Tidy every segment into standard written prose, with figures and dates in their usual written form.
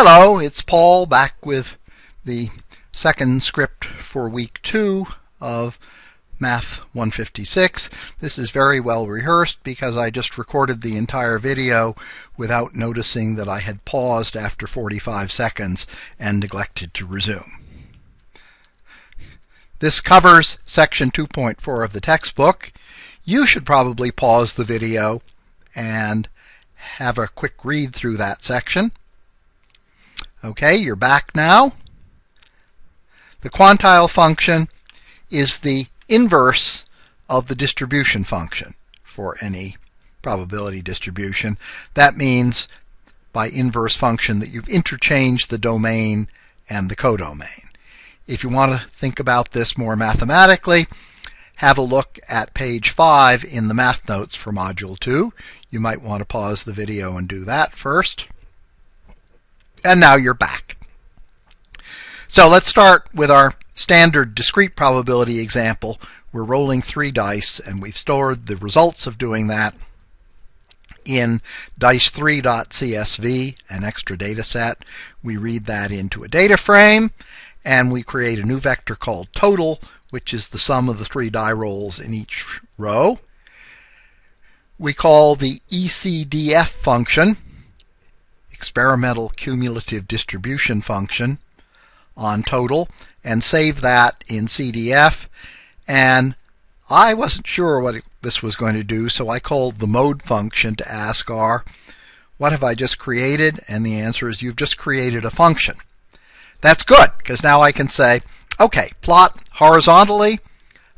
Hello, it's Paul back with the second script for week 2 of Math156. This is very well rehearsed because I just recorded the entire video without noticing that I had paused after 45 seconds and neglected to resume. This covers section 2.4 of the textbook. You should probably pause the video and have a quick read through that section. Okay, you're back now. The quantile function is the inverse of the distribution function for any probability distribution. That means by inverse function that you've interchanged the domain and the codomain. If you want to think about this more mathematically, have a look at page 5 in the math notes for module 2. You might want to pause the video and do that first. And now you're back. So let's start with our standard discrete probability example. We're rolling 3 dice, and we've stored the results of doing that in dice3.csv, an extra data set. We read that into a data frame, and we create a new vector called total, which is the sum of the 3 die rolls in each row. We call the ECDF function, experimental cumulative distribution function, on total, and save that in CDF. And I wasn't sure what this was going to do, so I called the mode function to ask R, what have I just created? And the answer is, you've just created a function. That's good, because now I can say, okay, plot horizontally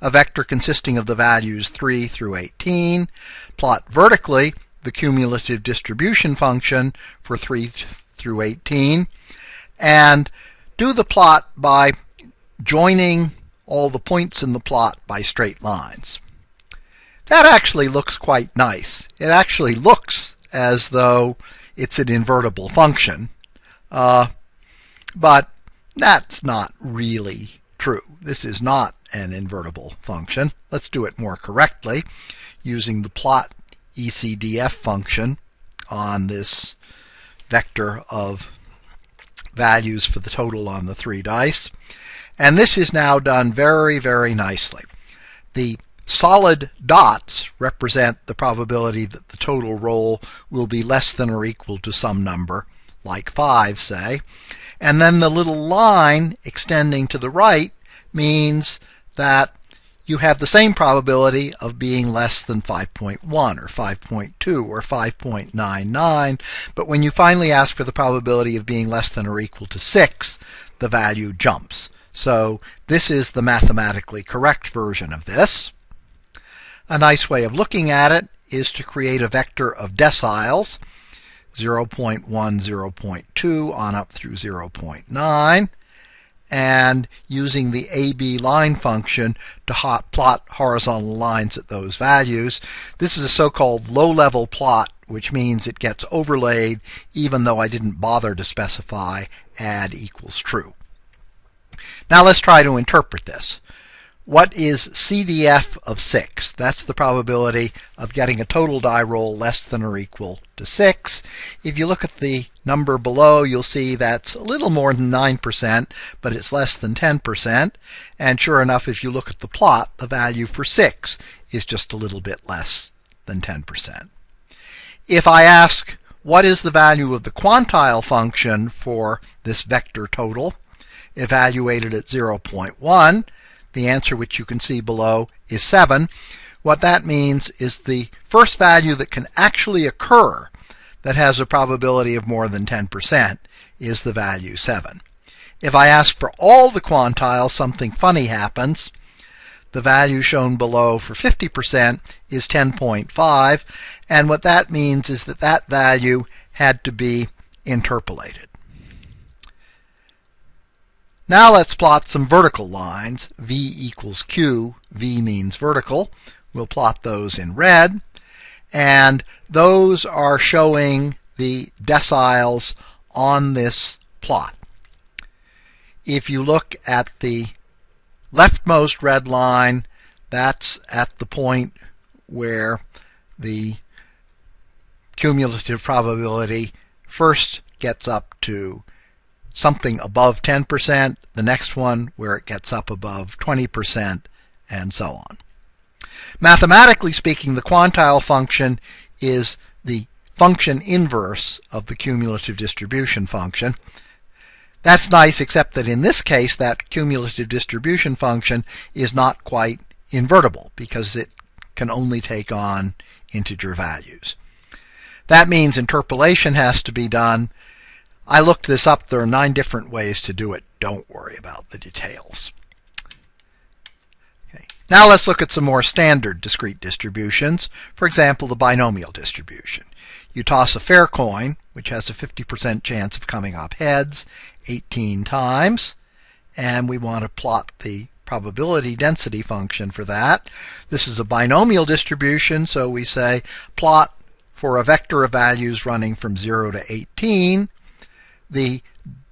a vector consisting of the values 3 through 18, plot vertically the cumulative distribution function for 3 through 18, and do the plot by joining all the points in the plot by straight lines. That actually looks quite nice. It actually looks as though it's an invertible function, but that's not really true. This is not an invertible function. Let's do it more correctly using the plot ECDF function on this vector of values for the total on the 3 dice. And this is now done very, very nicely. The solid dots represent the probability that the total roll will be less than or equal to some number, like 5, say. And then the little line extending to the right means that you have the same probability of being less than 5.1 or 5.2 or 5.99, but when you finally ask for the probability of being less than or equal to 6, the value jumps. So this is the mathematically correct version of this. A nice way of looking at it is to create a vector of deciles, 0.1, 0.2 on up through 0.9. And using the AB line function to plot horizontal lines at those values. This is a so-called low-level plot, which means it gets overlaid even though I didn't bother to specify add equals true. Now let's try to interpret this. What is CDF of 6? That's the probability of getting a total die roll less than or equal to 6. If you look at the number below, you'll see that's a little more than 9%, but it's less than 10%. And sure enough, if you look at the plot, the value for 6 is just a little bit less than 10%. If I ask, what is the value of the quantile function for this vector total, evaluated at 0.1, the answer, which you can see below, is 7. What that means is the first value that can actually occur that has a probability of more than 10% is the value 7. If I ask for all the quantiles, something funny happens. The value shown below for 50% is 10.5, and what that means is that that value had to be interpolated. Now let's plot some vertical lines. V equals Q. V means vertical. We'll plot those in red. And those are showing the deciles on this plot. If you look at the leftmost red line, that's at the point where the cumulative probability first gets up to something above 10%, the next one where it gets up above 20%, and so on. Mathematically speaking, the quantile function is the function inverse of the cumulative distribution function. That's nice, except that in this case, that cumulative distribution function is not quite invertible because it can only take on integer values. That means interpolation has to be done. I looked this up. There are 9 different ways to do it. Don't worry about the details. Okay. Now let's look at some more standard discrete distributions. For example, the binomial distribution. You toss a fair coin, which has a 50% chance of coming up heads, 18 times, and we want to plot the probability density function for that. This is a binomial distribution, so we say plot for a vector of values running from 0 to 18, the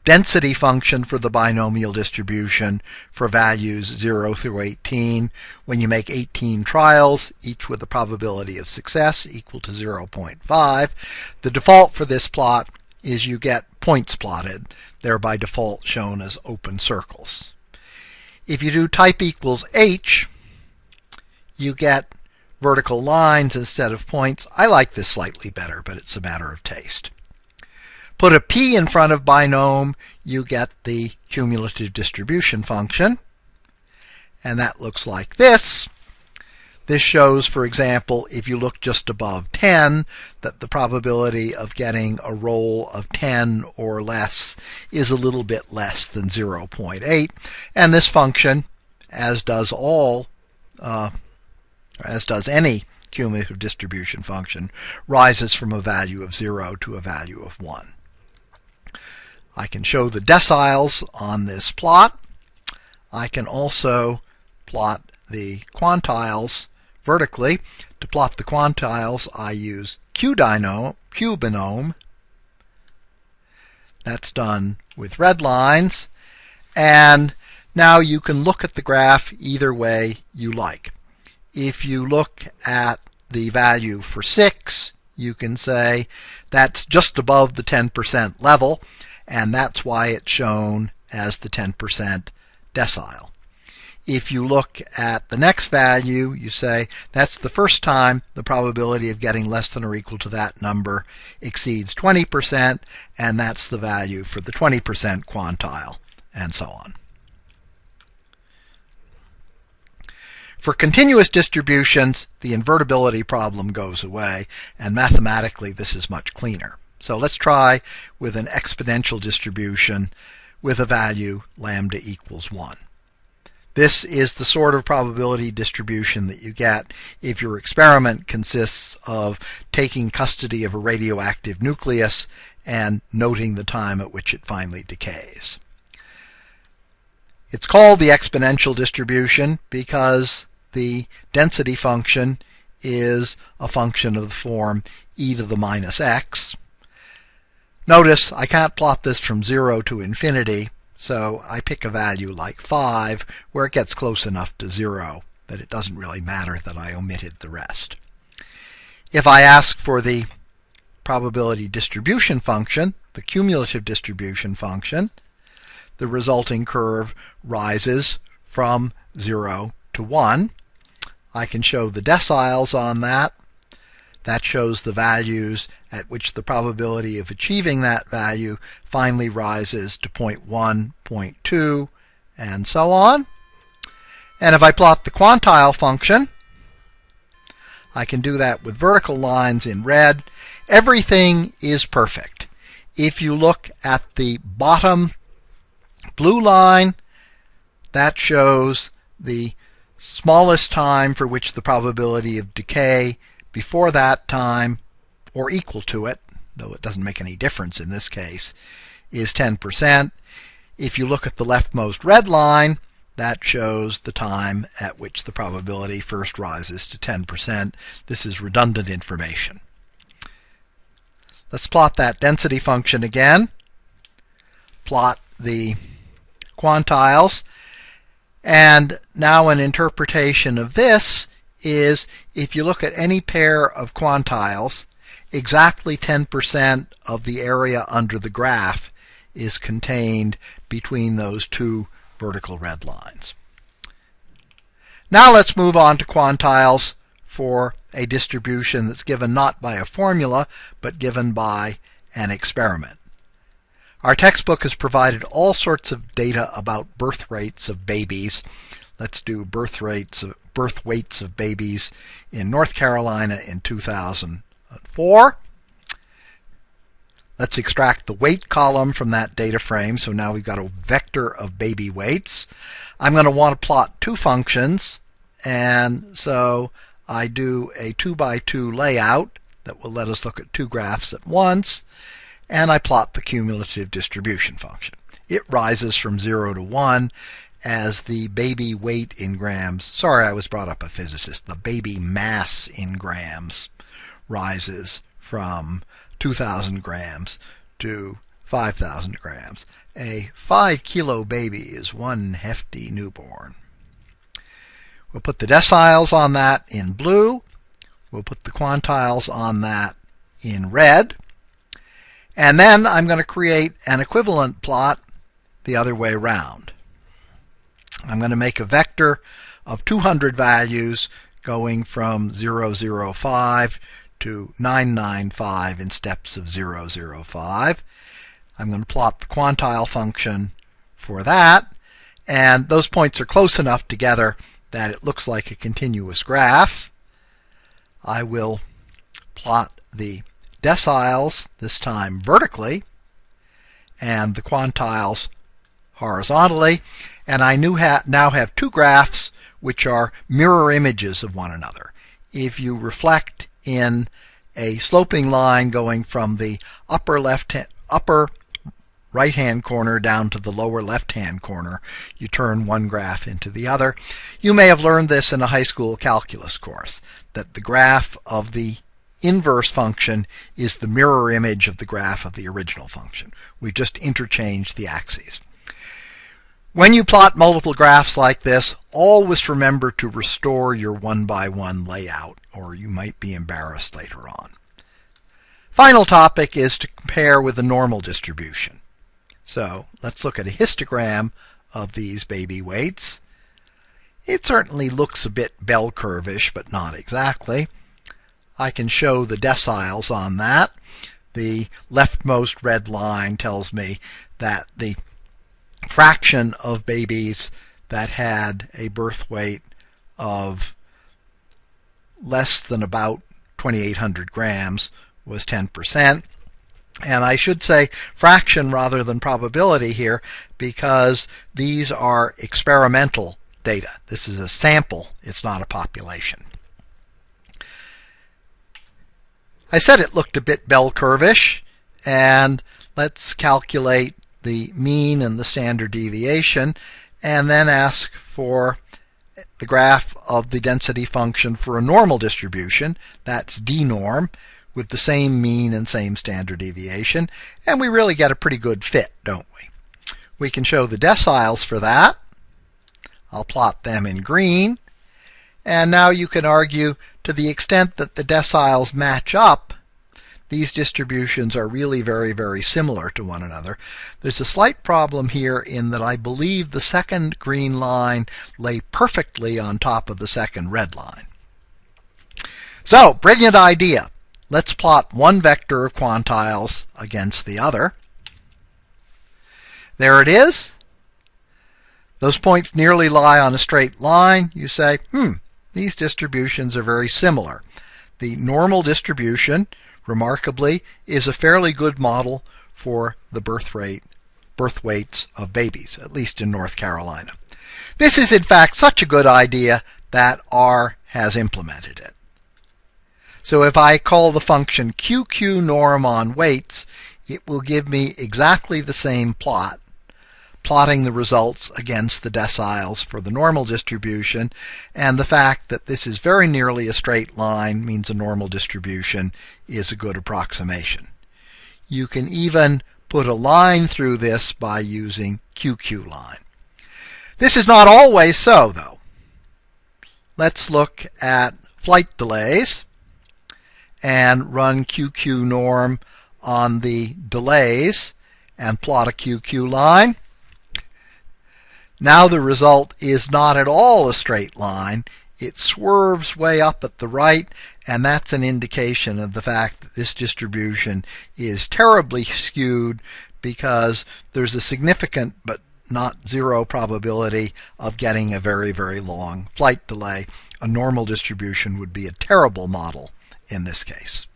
density function for the binomial distribution for values 0 through 18. When you make 18 trials, each with a probability of success equal to 0.5, the default for this plot is you get points plotted. They're by default shown as open circles. If you do type equals h, you get vertical lines instead of points. I like this slightly better, but it's a matter of taste. Put a p in front of binom, you get the cumulative distribution function, and that looks like this. This shows, for example, if you look just above 10, that the probability of getting a roll of 10 or less is a little bit less than 0.8, and this function, as does any cumulative distribution function, rises from a value of 0 to a value of 1. I can show the deciles on this plot. I can also plot the quantiles vertically. To plot the quantiles, I use QBinom. That's done with red lines. And now you can look at the graph either way you like. If you look at the value for 6, you can say that's just above the 10% level, and that's why it's shown as the 10% decile. If you look at the next value, you say that's the first time the probability of getting less than or equal to that number exceeds 20%, and that's the value for the 20% quantile, and so on. For continuous distributions, the invertibility problem goes away, and mathematically this is much cleaner. So let's try with an exponential distribution with a value lambda equals 1. This is the sort of probability distribution that you get if your experiment consists of taking custody of a radioactive nucleus and noting the time at which it finally decays. It's called the exponential distribution because the density function is a function of the form e to the minus x. Notice I can't plot this from 0 to infinity, so I pick a value like 5 where it gets close enough to 0 that it doesn't really matter that I omitted the rest. If I ask for the probability distribution function, the cumulative distribution function, the resulting curve rises from 0 to 1. I can show the deciles on that. That shows the values at which the probability of achieving that value finally rises to 0.1, 0.2, and so on. And if I plot the quantile function, I can do that with vertical lines in red. Everything is perfect. If you look at the bottom blue line, that shows the smallest time for which the probability of decay before that time, or equal to it, though it doesn't make any difference in this case, is 10%. If you look at the leftmost red line, that shows the time at which the probability first rises to 10%. This is redundant information. Let's plot that density function again. Plot the quantiles. And now an interpretation of this is if you look at any pair of quantiles exactly 10% of the area under the graph is contained between those two vertical red lines. Now let's move on to quantiles for a distribution that's given not by a formula, but given by an experiment. Our textbook has provided all sorts of data about birth rates of babies. Let's do birth weights of babies in North Carolina in 2004. Let's extract the weight column from that data frame. So now we've got a vector of baby weights. I'm going to want to plot two functions, and so I do a 2x2 layout that will let us look at two graphs at once, and I plot the cumulative distribution function. It rises from 0 to 1 as the baby weight in grams, sorry I was brought up a physicist, the baby mass in grams rises from 2,000 grams to 5,000 grams. A 5-kilo baby is one hefty newborn. We'll put the deciles on that in blue. We'll put the quantiles on that in red. And then I'm going to create an equivalent plot the other way around. I'm going to make a vector of 200 values going from 005 to 995 in steps of 005. I'm going to plot the quantile function for that, and those points are close enough together that it looks like a continuous graph. I will plot the deciles, this time vertically, and the quantiles horizontally, and I now have two graphs which are mirror images of one another. If you reflect in a sloping line going from the upper right-hand corner down to the lower left-hand corner, you turn one graph into the other. You may have learned this in a high school calculus course, that the graph of the inverse function is the mirror image of the graph of the original function. We just interchanged the axes. When you plot multiple graphs like this, always remember to restore your one-by-one layout, or you might be embarrassed later on. Final topic is to compare with the normal distribution. So let's look at a histogram of these baby weights. It certainly looks a bit bell curve-ish, but not exactly. I can show the deciles on that. The leftmost red line tells me that the fraction of babies that had a birth weight of less than about 2,800 grams was 10%. And I should say fraction rather than probability here, because these are experimental data. This is a sample, it's not a population. I said it looked a bit bell curve-ish, and let's calculate the mean and the standard deviation, and then ask for the graph of the density function for a normal distribution. That's d-norm, with the same mean and same standard deviation, and we really get a pretty good fit, don't we? We can show the deciles for that. I'll plot them in green, and now you can argue to the extent that the deciles match up, these distributions are really very, very similar to one another. There's a slight problem here in that I believe the second green line lay perfectly on top of the second red line. So, brilliant idea. Let's plot one vector of quantiles against the other. There it is. Those points nearly lie on a straight line. You say, these distributions are very similar. The normal distribution, remarkably, is a fairly good model for the birth weights of babies, at least in North Carolina. This is in fact such a good idea that R has implemented it. So if I call the function QQ_norm on weights, it will give me exactly the same plot, plotting the results against the deciles for the normal distribution, and the fact that this is very nearly a straight line means a normal distribution is a good approximation. You can even put a line through this by using QQ line. This is not always so, though. Let's look at flight delays. and run QQ norm on the delays and plot a QQ line. Now the result is not at all a straight line. It swerves way up at the right, and that's an indication of the fact that this distribution is terribly skewed because there's a significant but not zero probability of getting a very, very long flight delay. A normal distribution would be a terrible model in this case.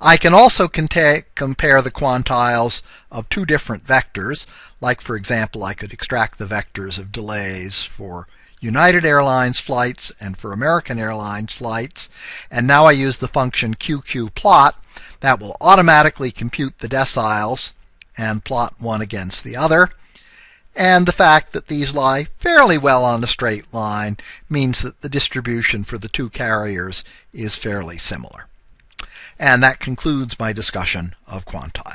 I can also compare the quantiles of two different vectors. Like, for example, I could extract the vectors of delays for United Airlines flights and for American Airlines flights. And now I use the function QQplot. That will automatically compute the deciles and plot one against the other. And the fact that these lie fairly well on a straight line means that the distribution for the two carriers is fairly similar. And that concludes my discussion of quantile.